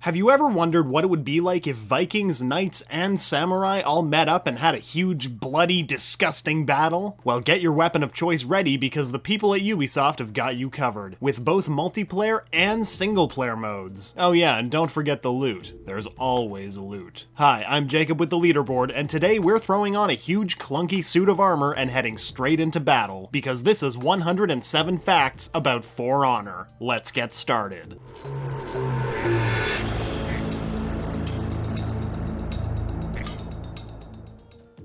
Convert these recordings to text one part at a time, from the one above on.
Have you ever wondered what it would be like if Vikings, knights, and samurai all met up and had a huge, bloody, disgusting battle? Well, get your weapon of choice ready because the people at Ubisoft have got you covered, with both multiplayer and single-player modes. Oh yeah, and don't forget the loot. There's always loot. Hi, I'm Jacob with the Leaderboard, and today we're throwing on a huge, clunky suit of armor and heading straight into battle, because this is 107 facts about For Honor. Let's get started.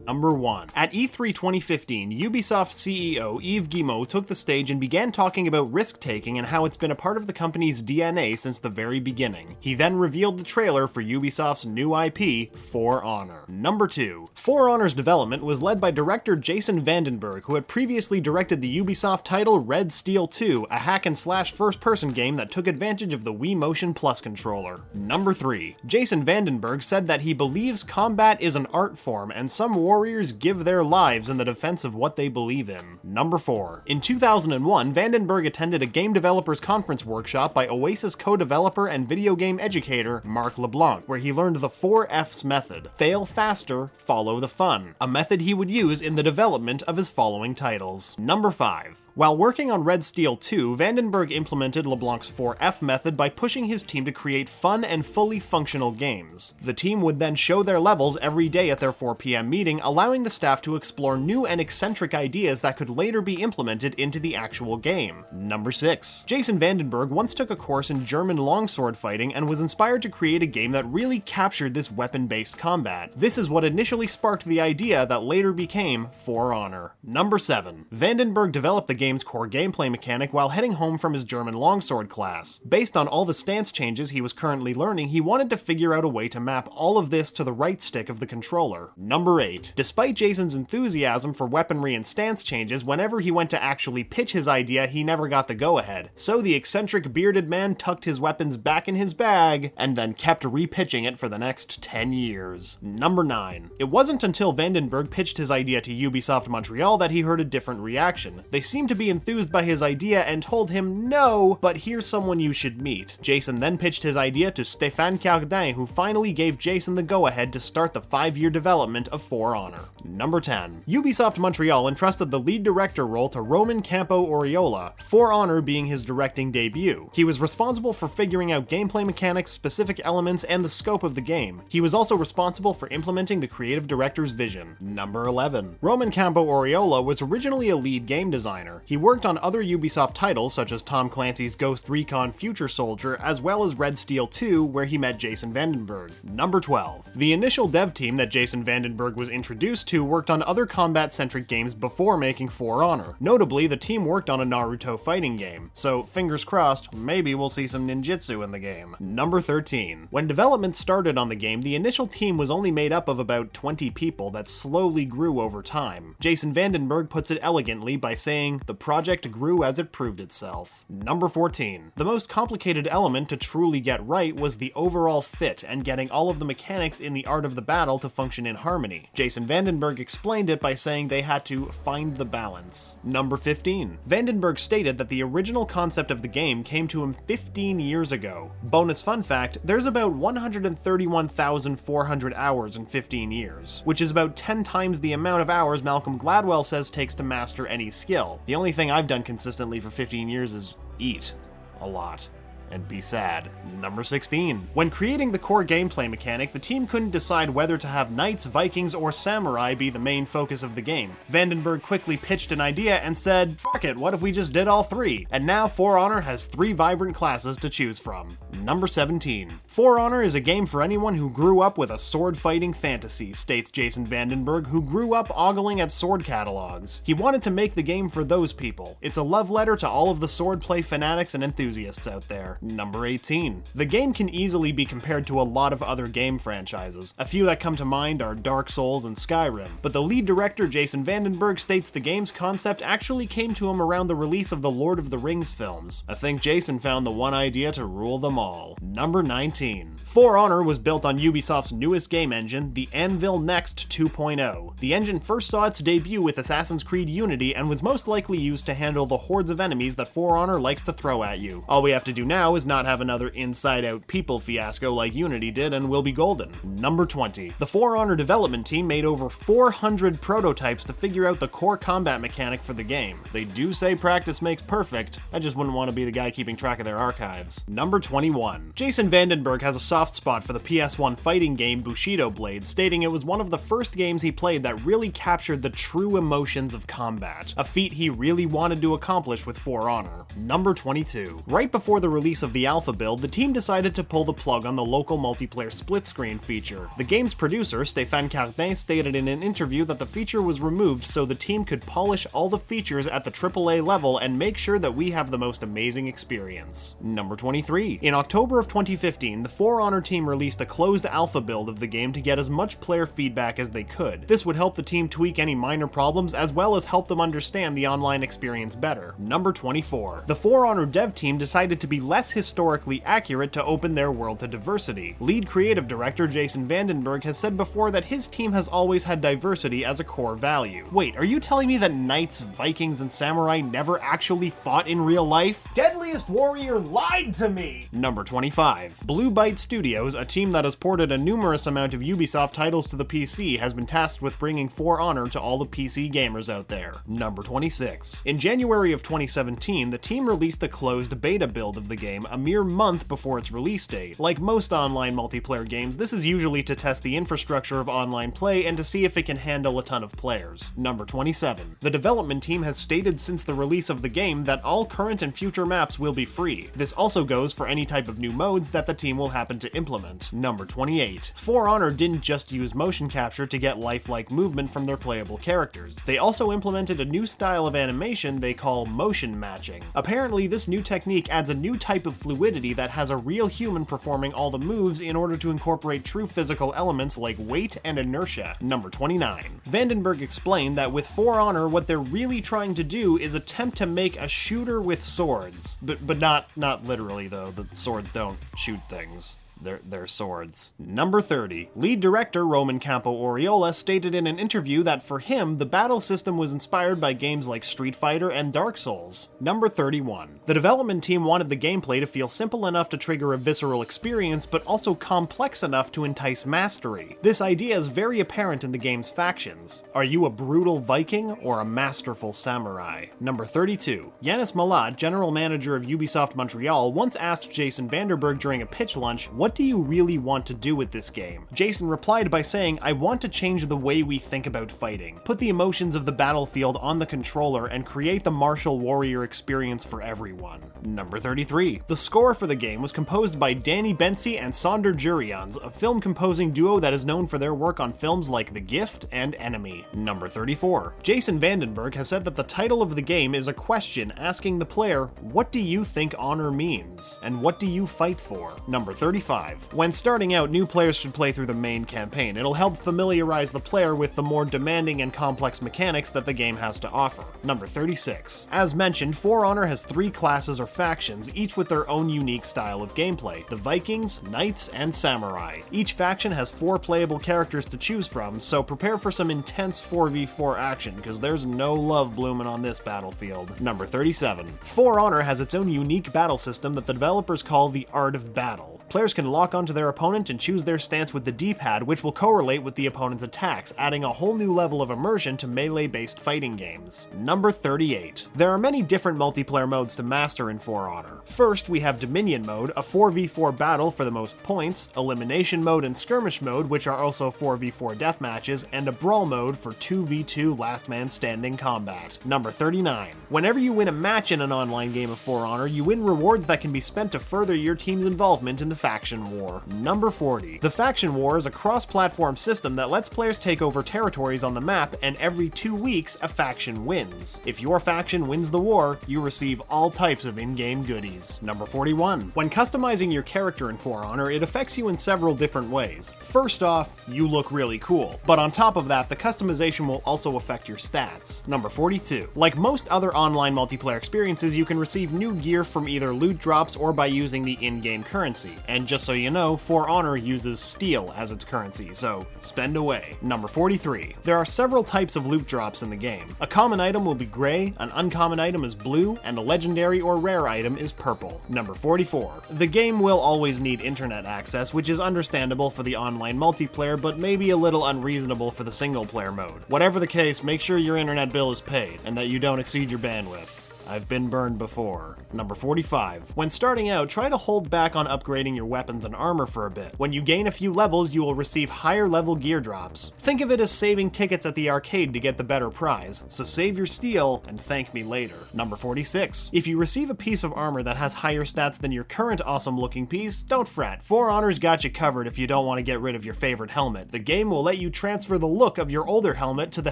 Number 1. At E3 2015, Ubisoft CEO Yves Guillemot took the stage and began talking about risk-taking and how it's been a part of the company's DNA since the very beginning. He then revealed the trailer for Ubisoft's new IP, For Honor. Number 2. For Honor's development was led by director Jason Vandenberg, who had previously directed the Ubisoft title Red Steel 2, a hack-and-slash first-person game that took advantage of the Wii Motion Plus controller. Number 3. Jason Vandenberg said that he believes combat is an art form, and some warriors give their lives in the defense of what they believe in. Number 4. In 2001, Vandenberg attended a game developers conference workshop by Oasis co-developer and video game educator Marc LeBlanc, where he learned the 4Fs method: fail faster, follow the fun, a method he would use in the development of his following titles. Number 5. While working on Red Steel 2, Vandenberg implemented LeBlanc's 4F method by pushing his team to create fun and fully functional games. The team would then show their levels every day at their 4 PM meeting, allowing the staff to explore new and eccentric ideas that could later be implemented into the actual game. Number 6. Jason Vandenberg once took a course in German longsword fighting and was inspired to create a game that really captured this weapon-based combat. This is what initially sparked the idea that later became For Honor. Number 7. Vandenberg developed the game's core gameplay mechanic while heading home from his German longsword class. Based on all the stance changes he was currently learning, he wanted to figure out a way to map all of this to the right stick of the controller. Number 8. Despite Jason's enthusiasm for weaponry and stance changes, whenever he went to actually pitch his idea, he never got the go-ahead. So the eccentric bearded man tucked his weapons back in his bag and then kept repitching it for the next 10 years. Number 9. It wasn't until Vandenberg pitched his idea to Ubisoft Montreal that he heard a different reaction. They seemed to be enthused by his idea and told him no, but here's someone you should meet. Jason then pitched his idea to Stéphane Cardin, who finally gave Jason the go-ahead to start the 5-year development of For Honor. Number 10. Ubisoft Montreal entrusted the lead director role to Roman Campo Oriola, For Honor being his directing debut. He was responsible for figuring out gameplay mechanics, specific elements, and the scope of the game. He was also responsible for implementing the creative director's vision. Number 11. Roman Campo Oriola was originally a lead game designer. He worked on other Ubisoft titles such as Tom Clancy's Ghost Recon Future Soldier, as well as Red Steel 2, where he met Jason Vandenberg. Number 12. The initial dev team that Jason Vandenberg was introduced to worked on other combat-centric games before making For Honor. Notably, the team worked on a Naruto fighting game, so fingers crossed, maybe we'll see some ninjutsu in the game. Number 13. When development started on the game, the initial team was only made up of about 20 people that slowly grew over time. Jason Vandenberg puts it elegantly by saying, "The project grew as it proved itself." Number 14. The most complicated element to truly get right was the overall fit and getting all of the mechanics in the art of the battle to function in harmony. Jason Vandenberg explained it by saying they had to find the balance. Number 15. Vandenberg stated that the original concept of the game came to him 15 years ago. Bonus fun fact, there's about 131,400 hours in 15 years, which is about 10 times the amount of hours Malcolm Gladwell says takes to master any skill. The only thing I've done consistently for 15 years is eat a lot and be sad. Number 16. When creating the core gameplay mechanic, the team couldn't decide whether to have knights, Vikings, or samurai be the main focus of the game. Vandenberg quickly pitched an idea and said, "Fuck it, what if we just did all 3? And now For Honor has 3 vibrant classes to choose from." Number 17. For Honor is a game for anyone who grew up with a sword-fighting fantasy, states Jason Vandenberg, who grew up ogling at sword catalogs. He wanted to make the game for those people. It's a love letter to all of the swordplay fanatics and enthusiasts out there. Number 18. The game can easily be compared to a lot of other game franchises. A few that come to mind are Dark Souls and Skyrim, but the lead director Jason Vandenberg states the game's concept actually came to him around the release of the Lord of the Rings films. I think Jason found the one idea to rule them all. Number 19. For Honor was built on Ubisoft's newest game engine, the Anvil Next 2.0. The engine first saw its debut with Assassin's Creed Unity and was most likely used to handle the hordes of enemies that For Honor likes to throw at you. All we have to do now is not have another inside-out people fiasco like Unity did and we'll be golden. Number 20. The For Honor development team made over 400 prototypes to figure out the core combat mechanic for the game. They do say practice makes perfect, I just wouldn't want to be the guy keeping track of their archives. Number 21. Jason Vandenberg has a soft spot for the PS1 fighting game Bushido Blade, stating it was one of the first games he played that really captured the true emotions of combat, a feat he really wanted to accomplish with For Honor. Number 22. Right before the release of the alpha build, the team decided to pull the plug on the local multiplayer split screen feature. The game's producer, Stéphane Cardin, stated in an interview that the feature was removed so the team could polish all the features at the AAA level and make sure that we have the most amazing experience. Number 23. In October of 2015, the For Honor team released a closed alpha build of the game to get as much player feedback as they could. This would help the team tweak any minor problems as well as help them understand the online experience better. Number 24. The For Honor dev team decided to be less historically accurate to open their world to diversity. Lead creative director Jason Vandenberg has said before that his team has always had diversity as a core value. Wait, are you telling me that knights, Vikings, and samurai never actually fought in real life? Deadliest Warrior lied to me! Number 25. Blue Byte Studios, a team that has ported a numerous amount of Ubisoft titles to the PC, has been tasked with bringing For Honor to all the PC gamers out there. Number 26. In January of 2017, the team released a closed beta build of the game a mere month before its release date. Like most online multiplayer games, this is usually to test the infrastructure of online play and to see if it can handle a ton of players. Number 27. The development team has stated since the release of the game that all current and future maps will be free. This also goes for any type of new modes that the team will happen to implement. Number 28. For Honor didn't just use motion capture to get lifelike movement from their playable characters. They also implemented a new style of animation they call motion matching. Apparently, this new technique adds a new type of fluidity that has a real human performing all the moves in order to incorporate true physical elements like weight and inertia. Number 29. Vandenberg explained that with For Honor, what they're really trying to do is attempt to make a shooter with swords. But not literally though, the swords don't shoot things. They're swords. Number 30. Lead director Roman Campo Oriola stated in an interview that for him, the battle system was inspired by games like Street Fighter and Dark Souls. Number 31. The development team wanted the gameplay to feel simple enough to trigger a visceral experience, but also complex enough to entice mastery. This idea is very apparent in the game's factions. Are you a brutal Viking or a masterful samurai? Number 32. Yanis Malad, general manager of Ubisoft Montreal, once asked Jason Vandenberg during a pitch lunch, "What do you really want to do with this game?" Jason replied by saying, "I want to change the way we think about fighting, put the emotions of the battlefield on the controller, and create the martial warrior experience for everyone." Number 33. The score for the game was composed by Danny Bensi and Sonder Jurians, a film composing duo that is known for their work on films like The Gift and Enemy. Number 34. Jason Vandenberg has said that the title of the game is a question asking the player, what do you think honor means? And what do you fight for? Number 35. When starting out, new players should play through the main campaign. It'll help familiarize the player with the more demanding and complex mechanics that the game has to offer. Number 36. As mentioned, For Honor has 3 classes or factions, each with their own unique style of gameplay: the Vikings, Knights, and Samurai. Each faction has 4 playable characters to choose from, so prepare for some intense 4v4 action, because there's no love blooming on this battlefield. Number 37. For Honor has its own unique battle system that the developers call the Art of Battle. Players can lock onto their opponent and choose their stance with the D-pad, which will correlate with the opponent's attacks, adding a whole new level of immersion to melee-based fighting games. Number 38. There are many different multiplayer modes to master in For Honor. First, we have Dominion mode, a 4v4 battle for the most points, Elimination mode and Skirmish mode, which are also 4v4 deathmatches, and a Brawl mode for 2v2 last man standing combat. Number 39. Whenever you win a match in an online game of For Honor, you win rewards that can be spent to further your team's involvement in the Faction War. Number 40. The Faction War is a cross-platform system that lets players take over territories on the map, and every 2 weeks, a faction wins. If your faction wins the war, you receive all types of in-game goodies. Number 41. When customizing your character in For Honor, it affects you in several different ways. First off, you look really cool, but on top of that, the customization will also affect your stats. Number 42. Like most other online multiplayer experiences, you can receive new gear from either loot drops or by using the in-game currency. And just Just so you know, For Honor uses steel as its currency, so spend away. Number 43. There are several types of loot drops in the game. A common item will be gray, an uncommon item is blue, and a legendary or rare item is purple. Number 44. The game will always need internet access, which is understandable for the online multiplayer, but maybe a little unreasonable for the single player mode. Whatever the case, make sure your internet bill is paid, and that you don't exceed your bandwidth. I've been burned before. Number 45. When starting out, try to hold back on upgrading your weapons and armor for a bit. When you gain a few levels, you will receive higher level gear drops. Think of it as saving tickets at the arcade to get the better prize, so save your steel and thank me later. Number 46. If you receive a piece of armor that has higher stats than your current awesome looking piece, don't fret. For Honor's got you covered if you don't want to get rid of your favorite helmet. The game will let you transfer the look of your older helmet to the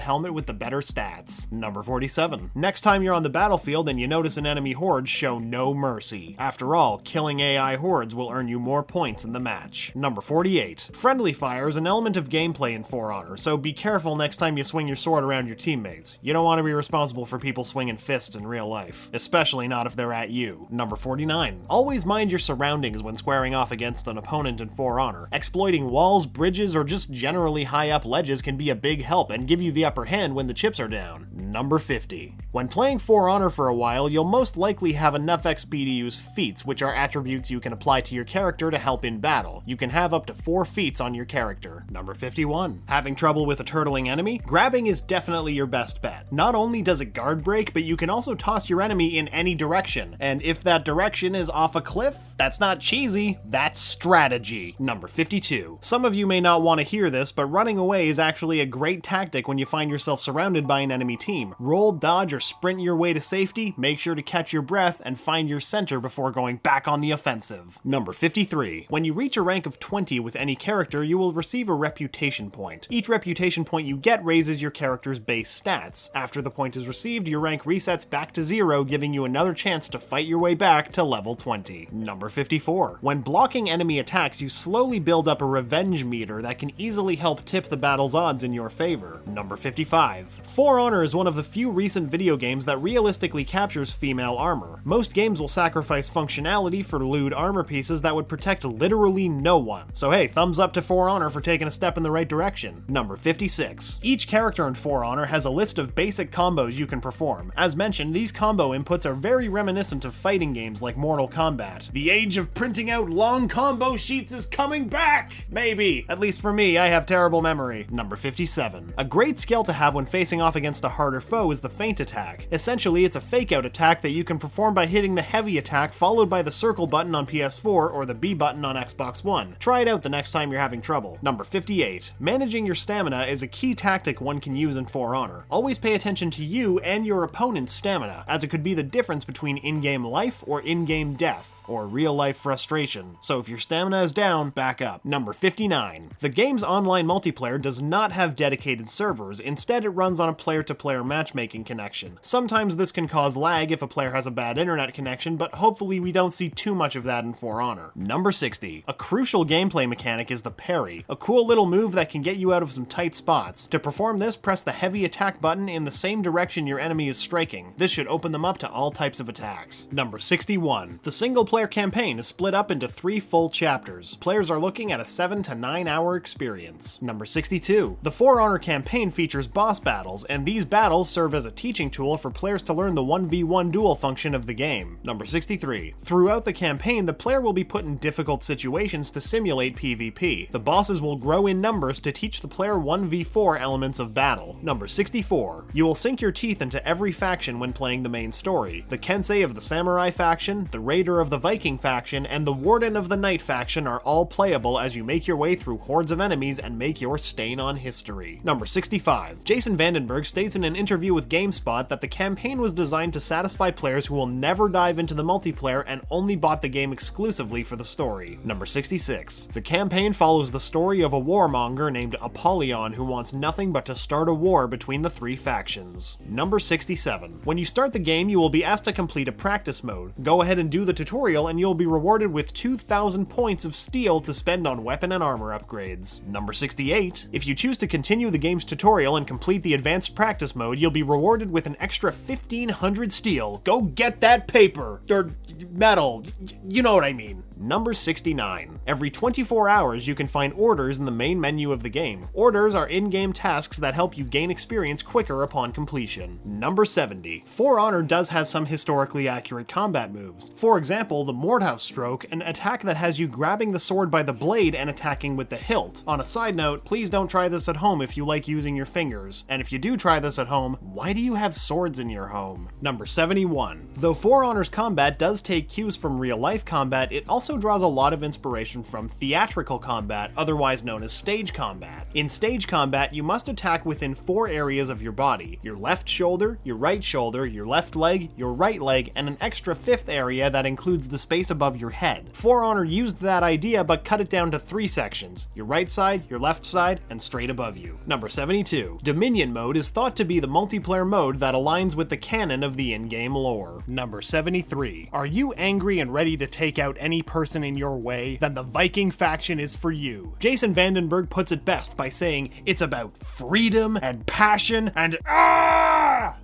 helmet with the better stats. Number 47. Next time you're on the battlefield and you notice an enemy horde, show no mercy. After all, killing AI hordes will earn you more points in the match. Number 48. Friendly fire is an element of gameplay in For Honor, so be careful next time you swing your sword around your teammates. You don't want to be responsible for people swinging fists in real life, especially not if they're at you. Number 49. Always mind your surroundings when squaring off against an opponent in For Honor. Exploiting walls, bridges, or just generally high up ledges can be a big help and give you the upper hand when the chips are down. Number 50. When playing For Honor for a while, you'll most likely have enough XP to use feats, which are attributes you can apply to your character to help in battle. You can have up to 4 feats on your character. Number 51. Having trouble with a turtling enemy? Grabbing is definitely your best bet. Not only does it guard break, but you can also toss your enemy in any direction. And if that direction is off a cliff, that's not cheesy, that's strategy. Number 52. Some of you may not want to hear this, but running away is actually a great tactic when you find yourself surrounded by an enemy team. Roll, dodge, or sprint your way to safety, make sure to catch your breath and find your center before going back on the offensive. Number 53. When you reach a rank of 20 with any character, you will receive a reputation point. Each reputation point you get raises your character's base stats. After the point is received, your rank resets back to 0, giving you another chance to fight your way back to level 20. Number 54. When blocking enemy attacks, you slowly build up a revenge meter that can easily help tip the battle's odds in your favor. Number 55. For Honor is one of the few recent video games that realistically captures female armor. Most games will sacrifice functionality for lewd armor pieces that would protect literally no one. So hey, thumbs up to For Honor for taking a step in the right direction. Number 56. Each character in For Honor has a list of basic combos you can perform. As mentioned, these combo inputs are very reminiscent of fighting games like Mortal Kombat. The age of printing out long combo sheets is coming back! Maybe. At least for me, I have terrible memory. Number 57. A great skill to have when facing off against a harder foe is the feint attack. Essentially, it's a fake out attack that you can perform by hitting the heavy attack followed by the circle button on PS4 or the B button on Xbox One. Try it out the next time you're having trouble. Number 58. Managing your stamina is a key tactic one can use in For Honor. Always pay attention to you and your opponent's stamina, as it could be the difference between in-game life or in-game death, or real-life frustration. So if your stamina is down, back up. Number 59. The game's online multiplayer does not have dedicated servers. Instead, it runs on a player-to-player matchmaking connection. Sometimes this can cause lag if a player has a bad internet connection, but hopefully we don't see too much of that in For Honor. Number 60. A crucial gameplay mechanic is the parry, a cool little move that can get you out of some tight spots. To perform this, press the heavy attack button in the same direction your enemy is striking. This should open them up to all types of attacks. Number 61. The single-player campaign is split up into 3 full chapters. Players are looking at a 7 to 9 hour experience. Number 62. The For Honor campaign features boss battles, and these battles serve as a teaching tool for players to learn the 1v1 duel function of the game. Number 63. Throughout the campaign, the player will be put in difficult situations to simulate PvP. The bosses will grow in numbers to teach the player 1v4 elements of battle. Number 64. You will sink your teeth into every faction when playing the main story. The Kensei of the Samurai faction, the Raider of the Viking faction, and the Warden of the Knight faction are all playable as you make your way through hordes of enemies and make your stain on history. Number 65. Jason Vandenberg states in an interview with GameSpot that the campaign was designed to satisfy players who will never dive into the multiplayer and only bought the game exclusively for the story. Number 66. The campaign follows the story of a warmonger named Apollyon who wants nothing but to start a war between the 3 factions. Number 67. When you start the game, you will be asked to complete a practice mode. Go ahead and do the tutorial tutorial and you'll be rewarded with 2,000 points of steel to spend on weapon and armor upgrades. Number 68. If you choose to continue the game's tutorial and complete the advanced practice mode, you'll be rewarded with an extra 1,500 steel. Go get that paper! Or metal. You know what I mean. Number 69. Every 24 hours you can find orders in the main menu of the game. Orders are in-game tasks that help you gain experience quicker upon completion. Number 70. For Honor does have some historically accurate combat moves. For example, the Mordhaus stroke, an attack that has you grabbing the sword by the blade and attacking with the hilt. On a side note, please don't try this at home if you like using your fingers. And if you do try this at home, why do you have swords in your home? Number 71. Though For Honor's combat does take cues from real-life combat, it also draws a lot of inspiration from theatrical combat, otherwise known as stage combat. In stage combat, you must attack within 4 areas of your body: your left shoulder, your right shoulder, your left leg, your right leg, and an extra 5th area that includes the space above your head. For Honor used that idea but cut it down to 3 sections: your right side, your left side, and straight above you. Number 72. Dominion mode is thought to be the multiplayer mode that aligns with the canon of the in-game lore. Number 73. Are you angry and ready to take out any person in your way? Then the Viking faction is for you. Jason Vandenberg puts it best by saying it's about freedom and passion and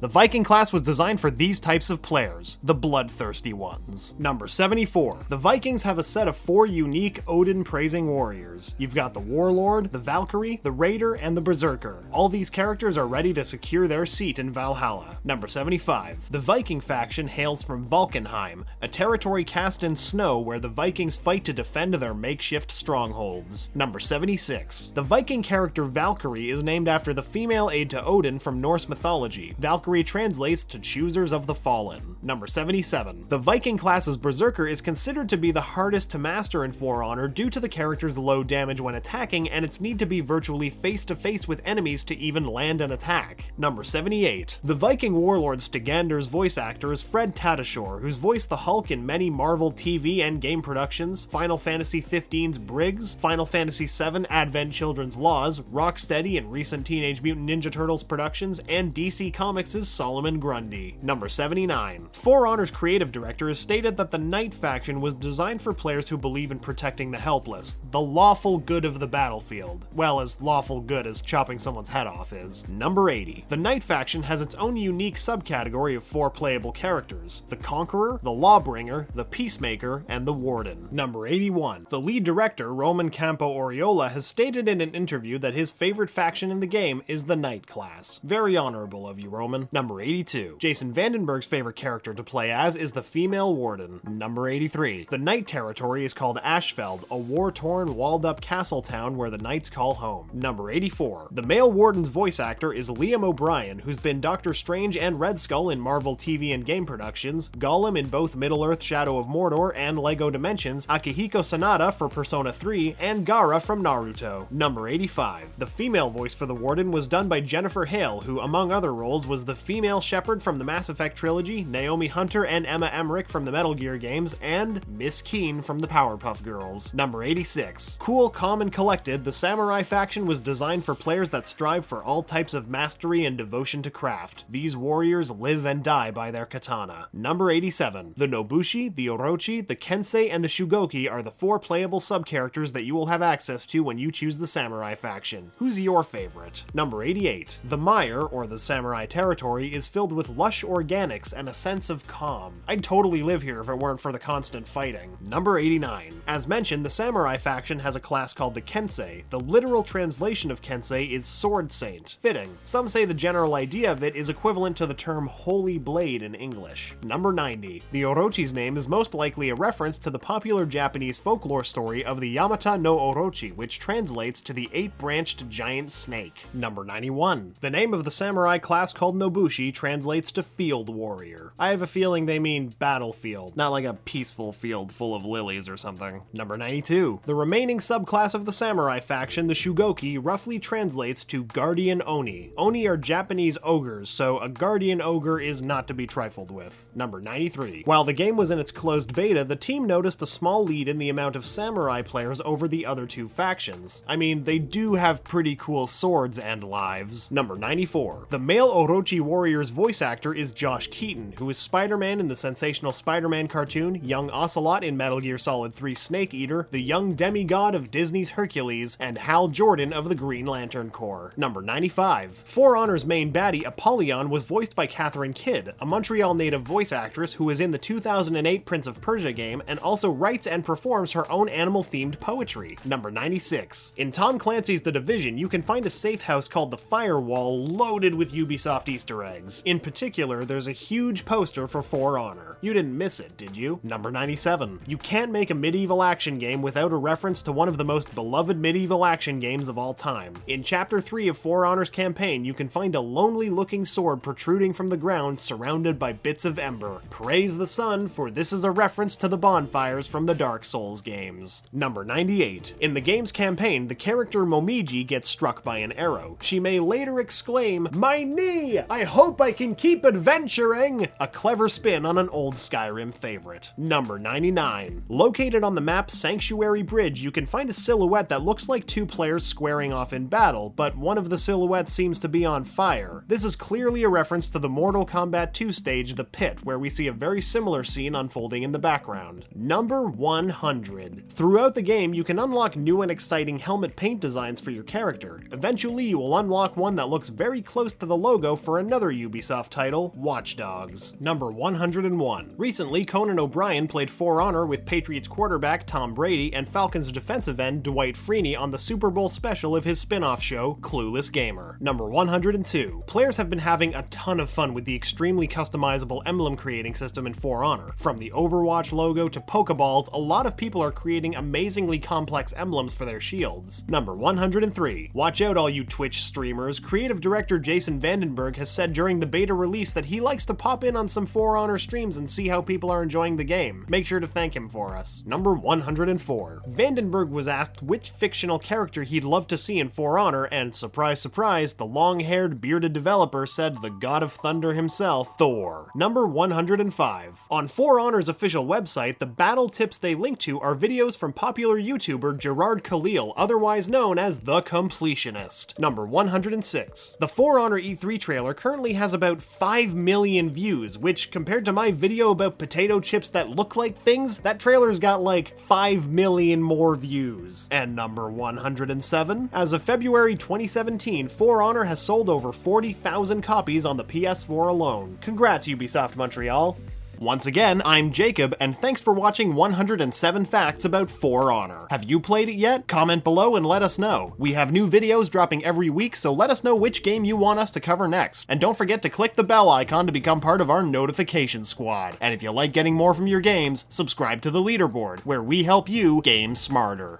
The Viking class was designed for these types of players, the bloodthirsty ones. Number 74. The Vikings have a set of 4 unique Odin-praising warriors. You've got the Warlord, the Valkyrie, the Raider, and the Berserker. All these characters are ready to secure their seat in Valhalla. Number 75. The Viking faction hails from Valkenheim, a territory cast in snow where the Vikings fight to defend their makeshift strongholds. Number 76. The Viking character Valkyrie is named after the female aide to Odin from Norse mythology. Valkyrie translates to choosers of the fallen. Number 77. The Viking class's Berserker is considered to be the hardest to master in For Honor due to the character's low damage when attacking and its need to be virtually face-to-face with enemies to even land an attack. Number 78. The Viking warlord Stygander's voice actor is Fred Tatasciore, who's voiced the Hulk in many Marvel TV and game productions, Final Fantasy XV's Briggs, Final Fantasy VII Advent Children's Laws, Rocksteady in recent Teenage Mutant Ninja Turtles productions, and DC Comics' Solomon Grundy. Number 79. For Honor's creative director has stated that the Knight faction was designed for players who believe in protecting the helpless, the lawful good of the battlefield. Well, as lawful good as chopping someone's head off is. Number 80. The Knight faction has its own unique subcategory of 4 playable characters: the Conqueror, the Lawbringer, the Peacemaker, and the Warden. Number 81. The lead director, Roman Campo Oriola, has stated in an interview that his favorite faction in the game is the Knight class. Very honorable of you, Roman. Number 82. Jason Vandenberg's favorite character to play as is the female Warden. Number 83. The Knight territory is called Ashfeld, a war-torn, walled-up castle town where the Knights call home. Number 84. The male Warden's voice actor is Liam O'Brien, who's been Doctor Strange and Red Skull in Marvel TV and game productions, Gollum in both Middle-earth Shadow of Mordor and LEGO Dimensions, Akihiko Sanada for Persona 3, and Gaara from Naruto. Number 85. The female voice for the Warden was done by Jennifer Hale, who, among other roles, was the female Shepard from the Mass Effect trilogy, Naomi Hunter and Emma Emmerich from the Metal Gear games, and Miss Keen from the Powerpuff Girls. Number 86. Cool, calm, and collected, the Samurai faction was designed for players that strive for all types of mastery and devotion to craft. These warriors live and die by their katana. Number 87. The Nobushi, the Orochi, the Kensei, and the Shugoki are the 4 playable sub-characters that you will have access to when you choose the Samurai faction. Who's your favorite? Number 88. The Mire, or the Samurai territory, is filled with lush organics and a sense of calm. I'd totally live here if it weren't for the constant fighting. Number 89. As mentioned, the Samurai faction has a class called the Kensei. The literal translation of Kensei is Sword Saint. Fitting. Some say the general idea of it is equivalent to the term Holy Blade in English. Number 90. The Orochi's name is most likely a reference to the popular Japanese folklore story of the Yamata no Orochi, which translates to the 8-branched giant snake. Number 91. The name of the samurai class called Nobushi translates to field warrior. I have a feeling they mean battlefield, not like a peaceful field full of lilies or something. Number 92. The remaining subclass of the samurai faction, the Shugoki, roughly translates to guardian oni. Oni are Japanese ogres, so a guardian ogre is not to be trifled with. Number 93. While the game was in its closed beta, the team noticed a small lead in the amount of samurai players over the other 2 factions. I mean, they do have pretty cool swords and lives. Number 94. The male Orochi grouchy warrior's voice actor is Josh Keaton, who is Spider-Man in the sensational Spider-Man cartoon, young Ocelot in Metal Gear Solid 3 Snake Eater, the young demigod of Disney's Hercules, and Hal Jordan of the Green Lantern Corps. Number 95. For Honor's main baddie, Apollyon, was voiced by Catherine Kidd, a Montreal native voice actress who is in the 2008 Prince of Persia game and also writes and performs her own animal-themed poetry. Number 96. In Tom Clancy's The Division, you can find a safe house called the Firewall loaded with Ubisoft Easter eggs. In particular, there's a huge poster for Honor. You didn't miss it, did you? Number 97. You can't make a medieval action game without a reference to one of the most beloved medieval action games of all time. In Chapter 3 of For Honor's campaign, you can find a lonely-looking sword protruding from the ground surrounded by bits of ember. Praise the sun, for this is a reference to the bonfires from the Dark Souls games. Number 98. In the game's campaign, the character Momiji gets struck by an arrow. She may later exclaim, "My knee! I hope I can keep adventuring!" A clever spin on an old Skyrim favorite. Number 99. Located on the map Sanctuary Bridge, you can find a silhouette that looks like two players squaring off in battle, but one of the silhouettes seems to be on fire. This is clearly a reference to the Mortal Kombat 2 stage, The Pit, where we see a very similar scene unfolding in the background. Number 100. Throughout the game, you can unlock new and exciting helmet paint designs for your character. Eventually, you will unlock one that looks very close to the logo for another Ubisoft title, Watch Dogs. Number 101. Recently, Conan O'Brien played For Honor with Patriots quarterback Tom Brady and Falcons defensive end Dwight Freeney on the Super Bowl special of his spin-off show, Clueless Gamer. Number 102. Players have been having a ton of fun with the extremely customizable emblem creating system in For Honor. From the Overwatch logo to Pokeballs, a lot of people are creating amazingly complex emblems for their shields. Number 103. Watch out all you Twitch streamers. Creative director Jason Vandenberg has said during the beta release that he likes to pop in on some For Honor streams and see how people are enjoying the game. Make sure to thank him for us. Number 104. Vandenberg was asked which fictional character he'd love to see in For Honor, and surprise surprise, the long-haired bearded developer said the god of thunder himself, Thor. Number 105. On For Honor's official website, the battle tips they link to are videos from popular YouTuber Gerard Khalil, otherwise known as The Completionist. Number 106. The For Honor E3 trailer currently has about 5 million views, which compared to my video about potato chips that look like things, that trailer's got like 5 million more views. And number 107. As of February 2017, For Honor has sold over 40,000 copies on the PS4 alone. Congrats, Ubisoft Montreal. Once again, I'm Jacob, and thanks for watching 107 Facts about For Honor. Have you played it yet? Comment below and let us know. We have new videos dropping every week, so let us know which game you want us to cover next. And don't forget to click the bell icon to become part of our notification squad. And if you like getting more from your games, subscribe to the Leaderboard, where we help you game smarter.